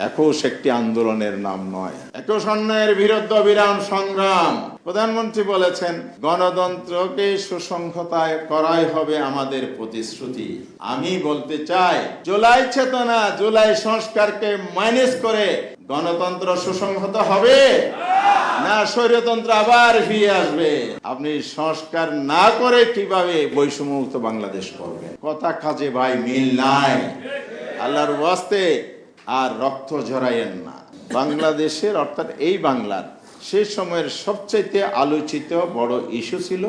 একুশ একটি আন্দোলনের নাম নয়, একুশ অন্যায়ের বিরুদ্ধে বিরাম সংগ্রাম। প্রধানমন্ত্রী বলেছেন গণতন্ত্রকে সুসংহতায় করাই হবে আমাদের প্রতিশ্রুতি। আমি বলতে চাই জুলাই চেতনা, জুলাই সংস্কারকে মাইনাস করে গণতন্ত্র সুসংহত হবে না স্বৈরতন্ত্র আবার ফিরে আসবে? আপনি সংস্কার না করে কিভাবে বৈষম্যমুক্ত বাংলাদেশ করবেন? কথা কাজে ভাই মিল নাই। আল্লাহর ওয়াস্তে আর রক্ত ঝরাইয়েন না। বাংলাদেশের অর্থাৎ এই বাংলার সেই সময়ের সবচাইতে আলোচিত বড় ইস্যু ছিল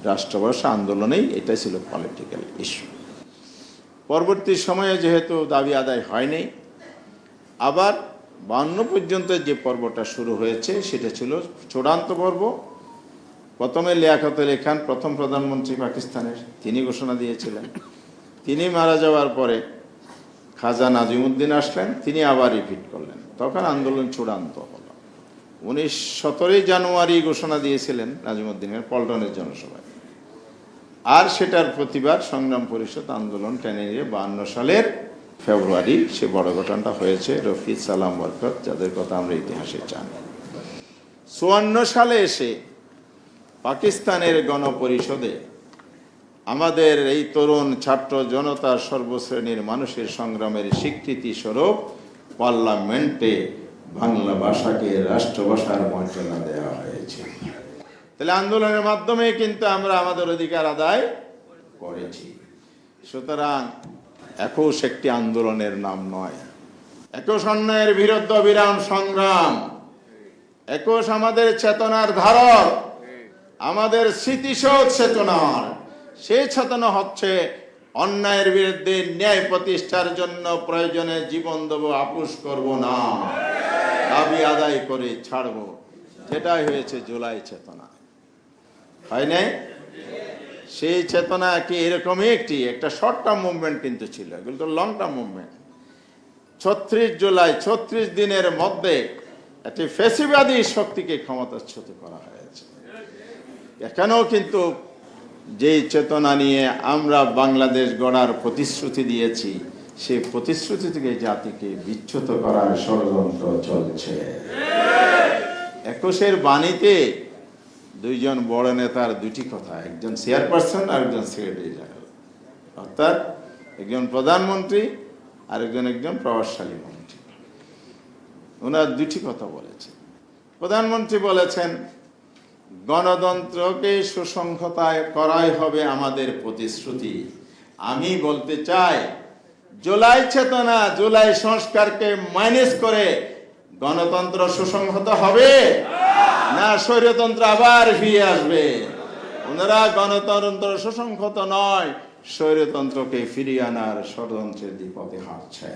রাষ্ট্রভাষা আন্দোলনেই, এটা ছিল পলিটিক্যাল ইস্যু। পরবর্তী সময়ে যেহেতু দাবি আদায় হয়নি, আবার 52 পর্যন্ত যে পর্বটা শুরু হয়েছে সেটা ছিল চূড়ান্ত পর্ব। প্রথমে লিয়াকত আলী খান, প্রথম প্রধানমন্ত্রী পাকিস্তানের, তিনি ঘোষণা দিয়েছিলেন। তিনি মারা যাওয়ার পরে খাজা নাজিমুদ্দিন আসলেন, তিনি আবার রিপিট করলেন। তখন আন্দোলন চূড়ান্ত হলো। 17 জানুয়ারি ঘোষণা দিয়েছিলেন নাজিমুদ্দিনের পল্টনের জনসভায়, আর সেটার প্রতিবাদ সংগ্রাম পরিষদ আন্দোলন টেনে নিয়ে 52 সালের ফেব্রুয়ারি সে বড় ঘটনাটা হয়েছে। রফিক সালাম বরকত, যাদের কথা আমরা ইতিহাসে জানি। 54 সালে এসে পাকিস্তানের গণপরিষদে আমাদের এই তরুণ ছাত্র জনতার সর্বশ্রেণীর মানুষের সংগ্রামের স্বীকৃতি স্বরূপ পার্লামেন্টে বাংলা ভাষাকে রাষ্ট্রভাষার মর্যাদা দেওয়া হয়েছে। তাহলে আন্দোলনের মাধ্যমে কিন্তু আমরা আমাদের অধিকার আদায় করেছি। সুতরাং 21 একটি আন্দোলনের নাম নয়, 21 অন্যায়ের বিরুদ্ধে বিরাম সংগ্রাম। 21 আমাদের চেতনার ধারক, আমাদের স্মৃতিশোধ চেতনার। সেই চেতনা হচ্ছে অন্যায়ের বিরুদ্ধে ন্যায় প্রতিষ্ঠার জন্য প্রয়োজনে জীবন দেব, আপোষ করব না, দাবি আদায় করে ছাড়ব। যেটাই হয়েছে জুলাই চেতনা, হয় নাই? সেই চেতনা কি এরকমই একটা শর্ট টার্ম মুভমেন্ট কিন্তু ছিল, এগুলো তো লং টার্ম মুভমেন্ট। 36 জুলাই 36 দিনের মধ্যে একটি ফ্যাসিবাদী শক্তিকে ক্ষমতাচ্যুত করা হয়েছে। এখানেও কিন্তু যেই চেতনা নিয়ে আমরা বাংলাদেশ গড়ার প্রতিশ্রুতি দিয়েছি, সেই প্রতিশ্রুতি থেকে জাতিকে বিচ্যুত করার ষড়যন্ত্র চলছে। 21-এর বাণীতে দুইজন বড় নেতার দুটি কথা, একজন চেয়ারপারসন আর একজন সেক্রেটারি জেনারেল, অর্থাৎ একজন প্রধানমন্ত্রী আর একজন প্রভাবশালী মন্ত্রী। ওনার দুটি কথা বলেছেন। প্রধানমন্ত্রী বলেছেন গণতন্ত্রকে সুসংহতায় করাই হবে আমাদের প্রতিশ্রুতি। আমি বলতে চাই জুলাই চেতনা, জুলাই সংস্কারকে মাইনাস করে গণতন্ত্র সুসংহত হবে না স্বৈরতন্ত্র আবার ফিরে আসবে? ওনারা গণতন্ত্র সুসংহত নয়, স্বৈরতন্ত্রকে ফিরিয়ে আনার ষড়যন্ত্রের পথে হাঁটছে।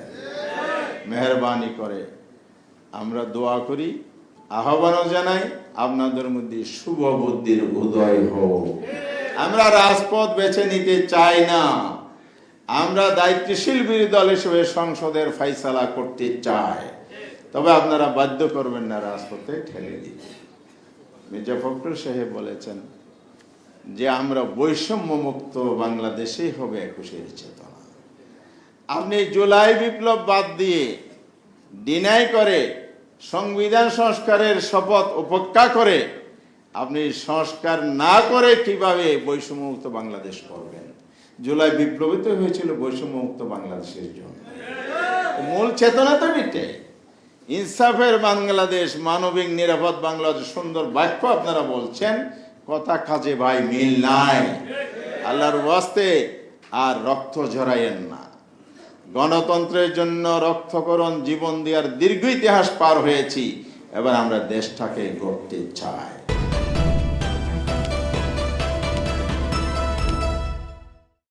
মেহরবানি করে আমরা দোয়া করি, আহ্বানও জানাই, আপনাদের মধ্যে শুভ বুদ্ধির উদয় হোক। আমরা রাজপথ বেছে নিতে চাই না, আমরা দায়িত্বশীল বিরোধী দল হিসেবে সংসদের ফাইসালা করতে চাই। তবে আপনারা বাধ্য করবেন না রাজপথে ঠেলে দিতে। মির্জা ফখরুল সাহেব বলেছেন যে আমরা বৈষম্য মুক্ত বাংলাদেশেই হবে 21-এর চেতনা। আপনি জুলাই বিপ্লব বাদ দিয়ে ডিনাই করে সংবিধান সংস্কারের শপথ উপেক্ষা করে আপনি সংস্কার না করে কিভাবে বৈষম্যমুক্ত বাংলাদেশ করবেন? জুলাই বিপ্লবই তো হয়েছিল বৈষম্যমুক্ত বাংলাদেশের জন্য। মূল চেতনা তো এটাই, ইনসাফের বাংলাদেশ, মানবিক নিরাপদ বাংলাদেশ। সুন্দর বাক্য আপনারা বলছেন, কথা কাজে ভাই মিল নাই। আল্লাহর ওয়াস্তে আর রক্ত ঝরাইয়েন না। গণতন্ত্রের জন্য রক্তকরণ জীবন দেওয়ার দীর্ঘ ইতিহাস পার হয়েছি, এবার আমরা দেশটাকে গড়তে চাই।